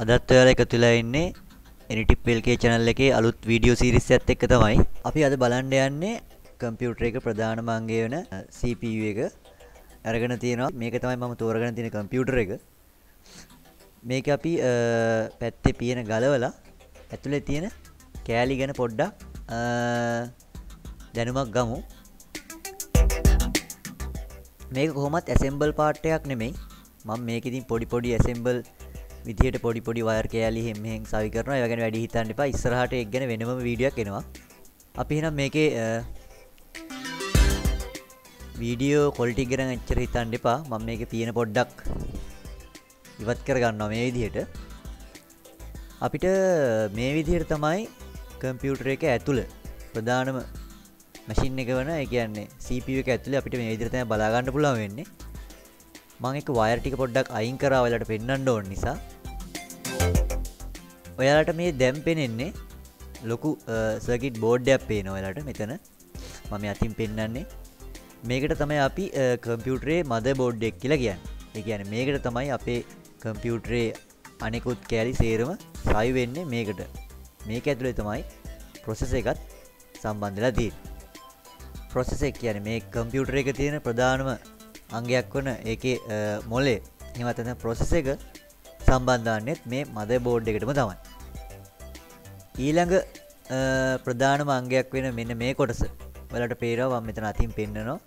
අදත් ඔයාලා එකතු වෙලා ඉන්නේ Anytiplk channel එකේ අලුත් වීඩියෝ සීරීස් එකත් එක්ක තමයි. අපි අද බලන්න යන්නේ කම්පියුටර් එක ප්‍රධානම අංගය වෙන CPU එක අරගෙන තියෙනවා. මේක තමයි මම තෝරගෙන තියෙන කම්පියුටර් එක. මේක අපි පැත්තේ පියන ගලවලා ඇතුලේ තියෙන කෑලි ගැන පොඩ්ඩක් දැනුමක් ගමු. මේක කොහොමත් assemble part එකක් නෙමෙයි. මම මේක ඉතින් පොඩි assemble විදියට පොඩි වයර් කෑලි හැම සවි කරනවා. ඒවා ගැන වැඩි හිතන්න එපා. ඉස්සරහට ඒක ගැන වෙනම වීඩියෝ එකක් එනවා. අපි එහෙනම් මේකේ වීඩියෝ ක්වොලිටි ගැන එච්චර හිතන්න එපා. මම මේකේ පියන පොඩ්ඩක් ඉවත් කර ගන්නවා මේ විදියට. අපිට මේ විදියට තමයි කම්පියුටර් එක ඇතුළ ප්‍රධානම මැෂින් එක වන ඒ කියන්නේ CPU එක ඇතුලේ අපිට මේ විදිහට තමයි බලා ගන්න පුළුවන් වෙන්නේ. මම එක වයර් ටික පොඩ්ඩක් අයින් කරා ඔයාලට පෙන්වන්න ඕන නිසා. ඔයාලට මේ දැන් පෙනෙන්නේ ලොකු සර්කිට් බෝඩ් එකක් පේනවා ඔයාලට මෙතන. මම අතින් පෙන්වන්නේ. මේකට තමයි අපි කම්පියුටරේ මදර්බෝඩ් එක කියලා කියන්නේ. ඒ කියන්නේ මේකට තමයි අපේ කම්පියුටරේ අනිකුත් කෑලි සේරම සවි වෙන්නේ මේකට. මේක ඇතුලේ තමයි ප්‍රොසෙස් එකත් සම්බන්ධ වෙලා තියෙන්නේ. ප්‍රොසෙස් එක කියන්නේ මේ කම්පියුටර් එකේ තියෙන ප්‍රධානම අංගයක් වන ඒකේ මොලේ එහෙම නැත්නම් ප්‍රොසෙස් එක සම්බන්ධ වන්නේ මේ මදර්බෝඩ් එකටම තමයි. ඊළඟ ප්‍රධානම අංගයක් වෙන මෙන්න මේ කොටස ඔයාලට පේනවා මම මෙතන අතින් පෙන්නනවා.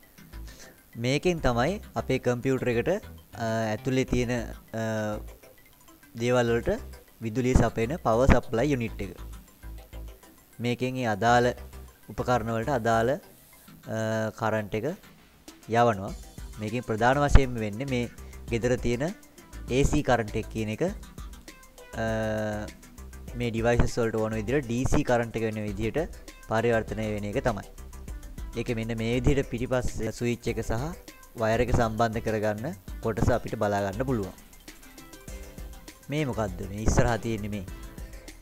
මේකෙන් තමයි අපේ කම්පියුටර් එකට ඇතුලේ තියෙන දේවල් වලට විදුලිය සපයන power supply unit එක. මේකෙන් ඒ අදාළ උපකරණ වලට අදාළ කරන්ට් එක යවනවා. මේකෙන් ප්‍රධාන වශයෙන් වෙන්නේ මේ ගෙදර තියෙන AC කරන්ට් එක කියන එක මේ devices වලට ඕන විදිහට DC කරන්ට් එක වෙන විදිහට පරිවර්තනය වෙන එක තමයි. ඒක මෙන්න මේ විදිහට පිටිපස්සේ ස්විච් එක සහ වයර් එක සම්බන්ධ කරගන්න කොටස අපිට බලා ගන්න පුළුවන්. මේ මොකද්ද මේ ඉස්සරහා තියෙන්නේ මේ.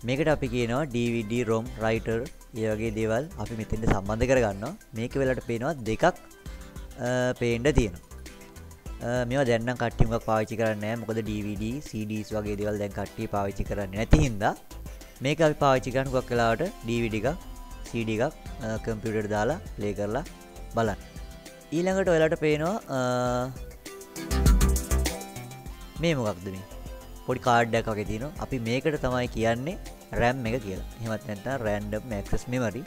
මේකට අපි කියනවා DVD ROM writer ඒ වගේ දේවල් අපි මෙතෙන්ට සම්බන්ධ කරගන්නවා. මේක වෙලට පේනවා දෙකක් පේන්න තියෙනවා. මේවා දැන් නම් කට්ටිය මොකක් පාවිච්චි කරන්නේ නැහැ. මොකද DVD CDs වගේ දේවල් දැන් කට්ටිය පාවිච්චි කරන්නේ නැති හින්දා මේක අපි පාවිච්චි කරන කොක් වෙලාවට DVD එකක් CD එකක් කම්පියුටරේට දාලා ප්ලේ කරලා බලන්න. ඊළඟට ඔයාලට පේනවා මේ මොකක්ද මේ පොඩි කාඩ් එකක් වගේ තියෙනවා. අපි මේකට තමයි කියන්නේ RAM එක කියලා. එහෙමත් නැත්නම් random access memory.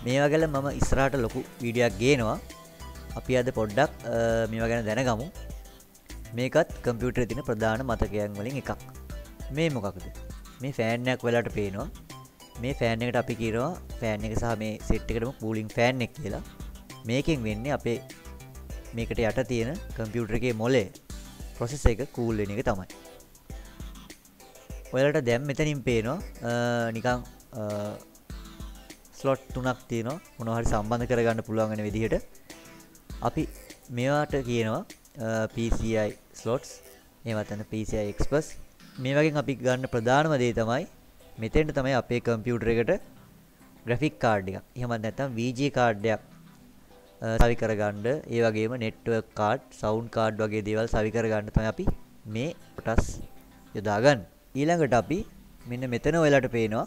මේවා ගැන මම ඉස්සරහට ලොකු වීඩියෝ එකක් ගේනවා. අපි අද පොඩ්ඩක් මේවා ගැන දැනගමු. මේකත් කම්පියුටරේ තියෙන ප්‍රධාන මතකයන් වලින් එකක්. මේ මොකක්ද? මේ ෆෑන් එකක් වෙලාවට පේනවා. මේ ෆෑන් එකට අපි කියනවා ෆෑන් එක සහ මේ සෙට් එකටම කූලින් ෆෑන් එක කියලා. මේකෙන් වෙන්නේ අපේ මේකට යට තියෙන කම්පියුටර් එකේ මොලේ ප්‍රොසෙස් එක කූල් වෙන එක තමයි. ඔයාලට දැන් මෙතනින් පේනවා නිකන් ස්ලොට් තුනක් තියෙනවා. මොනවා හරි සම්බන්ධ කරගන්න පුළුවන් වෙන විදිහට. අපි මේවට කියනවා PCI slots. එහෙමත් නැත්නම් PCI Express. මේ වගේ අපි ගන්න ප්‍රධානම දේ තමයි මෙතෙන්ට තමයි අපේ කම්පියුටර් එකට graphic card එකක්. එහෙමත් නැත්නම් VGA card එකක් සවි කරගන්න. ඒ වගේම network card, sound card වගේ දේවල් සවි කරගන්න තමයි අපි මේ කොටස් යොදාගන්නේ. ඊළඟට අපි මෙන්න මෙතන ඔයාලට පේනවා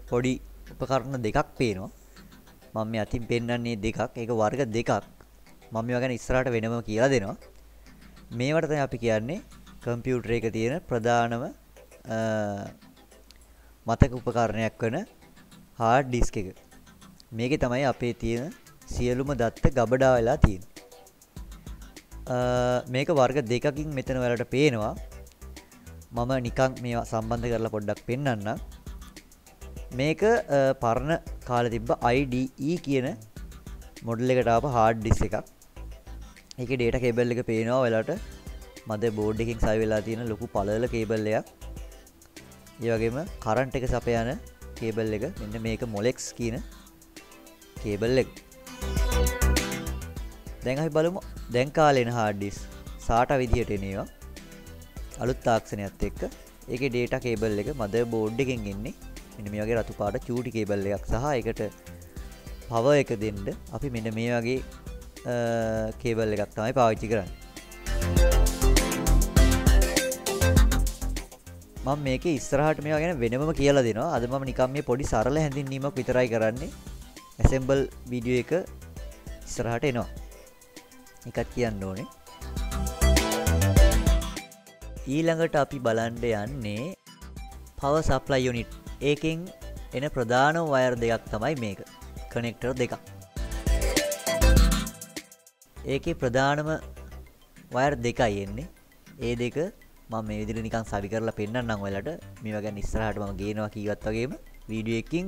පොඩි උපකරණ දෙකක් පේනවා. මම මේ අතින් පෙන්නන්නේ දෙකක්. ඒක වර්ග දෙකක්. මම මේවා ගැන ඉස්සරහට වෙනම කියලා දෙනවා. මේවට තමයි අපි කියන්නේ කම්පියුටර් එකේ තියෙන ප්‍රධානම මතක උපකරණයක් වෙන hard disk එක. මේකේ තමයි අපේ තියෙන සියලුම දත්ත ගබඩා වෙලා තියෙන්නේ. මේක වර්ග දෙකකින් මෙතන ඔයාලට පේනවා. මම නිකන් මේවා සම්බන්ධ කරලා පොඩ්ඩක් පෙන්නන්නම්. මේක පරණ කාලේ තිබ්බ IDE කියන මොඩල් එකට ආපු hard disk එකක්. ඒකේ data cable එක පේනවා ඔයාලට. motherboard එකකින් සවි වෙලා තියෙන ලොකු පළල cable එකක්. ඒ වගේම current එක සපයන cable එක. මෙන්න මේක Molex කියන cable එක. දැන් අපි බලමු දැන් කාලේ එන hard disk SATA විදියට එනවා. අලුත් තාක්ෂණයත් එක්ක. ඒකේ data cable එක motherboard එකෙන් එන්නේ. මෙන්න මේ වගේ රතු පාට චූටි cable එකක් සහ ඒකට power එක දෙන්න අපි මෙන්න මේ වගේ cable එකක් තමයි පාවිච්චි කරන්නේ. මම මේකේ ඉස්සරහට මේවා ගැන වෙනමම කියලා දෙනවා. අද මම නිකන් මේ පොඩි සරල හැඳින්වීමක් විතරයි කරන්නේ. assemble වීඩියෝ එක ඉස්සරහට එනවා. එකක් කියන්න ඕනේ. ඊළඟට අපි බලන්න යන්නේ power supply unit. ඒකෙන් එන ප්‍රධාන වයර් දෙකක් තමයි මේක. කනෙක්ටර් දෙකක්. ඒකේ ප්‍රධානම වයර් දෙකයි එන්නේ. ඒ දෙක මම මේ විදිහට නිකන් සවි කරලා පෙන්නන්නම් ඔයාලට. මේවා ගැන ඉස්සරහට මම ගේනවා කීවත් වගේම වීඩියෝ එකකින්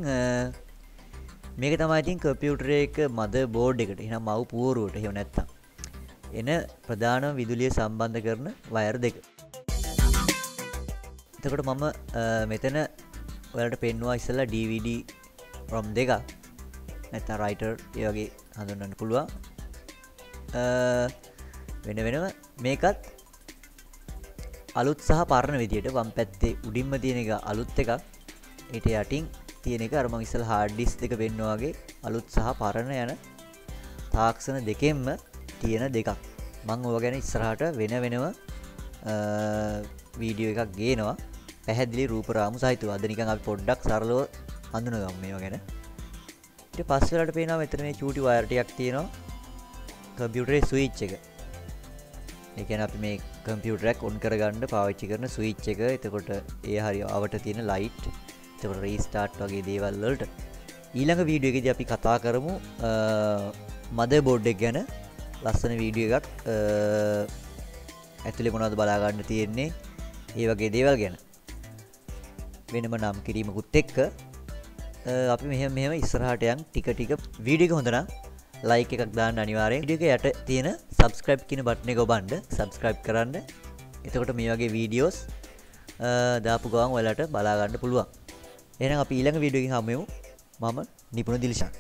මේක තමයි ඉතින් කම්පියුටර් එක මදර් බෝඩ් එකට. එහෙනම් මව් පුවරුවට එහෙම නැත්තම් එන ප්‍රධානම විදුලිය සම්බන්ධ කරන වයර් දෙක. එතකොට මම මෙතන ඔයාලට පෙන්වුවා ඉස්සෙල්ලා DVD ROM දෙක. නැත්නම් writer ඒ වගේ හඳුන්වන්න පුළුවන්. වෙන වෙනම මේකත් අලුත් සහ පරණ විදියට වම් පැත්තේ උඩින්ම තියෙන එක අලුත් එකක්. ඊට යටින් තියෙන එක අර මම ඉස්සෙල්ලා hard disk දෙක පෙන්වුවා වගේ අලුත් සහ පරණ යන තාක්ෂණ දෙකෙන්ම තියෙන දෙකක්. මම ඔය ගැන ඉස්සරහට වෙන වෙනම වීඩියෝ එකක් ගේනවා. පැහැදිලි රූප රාමු සහිතව. අද නිකන් අපි පොඩ්ඩක් සරලව හඳුනගමු මේවා ගැන. ඊට පස්සේ වලට පේනවා මෙතන මේ චූටි වයර් ටිකක් තියෙනවා. කම්පියුටරේ ස්විච් එක. ඒ කියන්නේ අපි මේ කම්පියුටර් එක ඔන් කරගන්න පාවිච්චි කරන ස්විච් එක. එතකොට ඒ හරිය ආවට තියෙන ලයිට්. එතකොට රීස්ටාර්ට් වගේ දේවල් වලට. ඊළඟ වීඩියෝ එකේදී අපි කතා කරමු මදර්බෝඩ් එක ගැන. ලස්සන වීඩියෝ එකක්. ඇතුලේ මොනවද බලා ගන්න තියෙන්නේ? ඒ වගේ දේවල් ගැන. වෙනම නම් කිරීමකුත් එක්ක අපි මෙහෙම ඉස්සරහට යන් ටික ටික වීඩියෝ එක හොඳ නම් ලයික් එකක් දාන්න අනිවාර්යෙන්. වීඩියෝ එක යට තියෙන subscribe කියන බටන් එක ඔබන්න subscribe කරන්න. එතකොට මේ වගේ වීඩියෝස් දාපු ගමන් ඔයාලට බලා ගන්න පුළුවන්. එහෙනම් අපි ඊළඟ වීඩියෝ එකකින් හමු වෙමු. මම නිපුණ දිල්ෂාන්.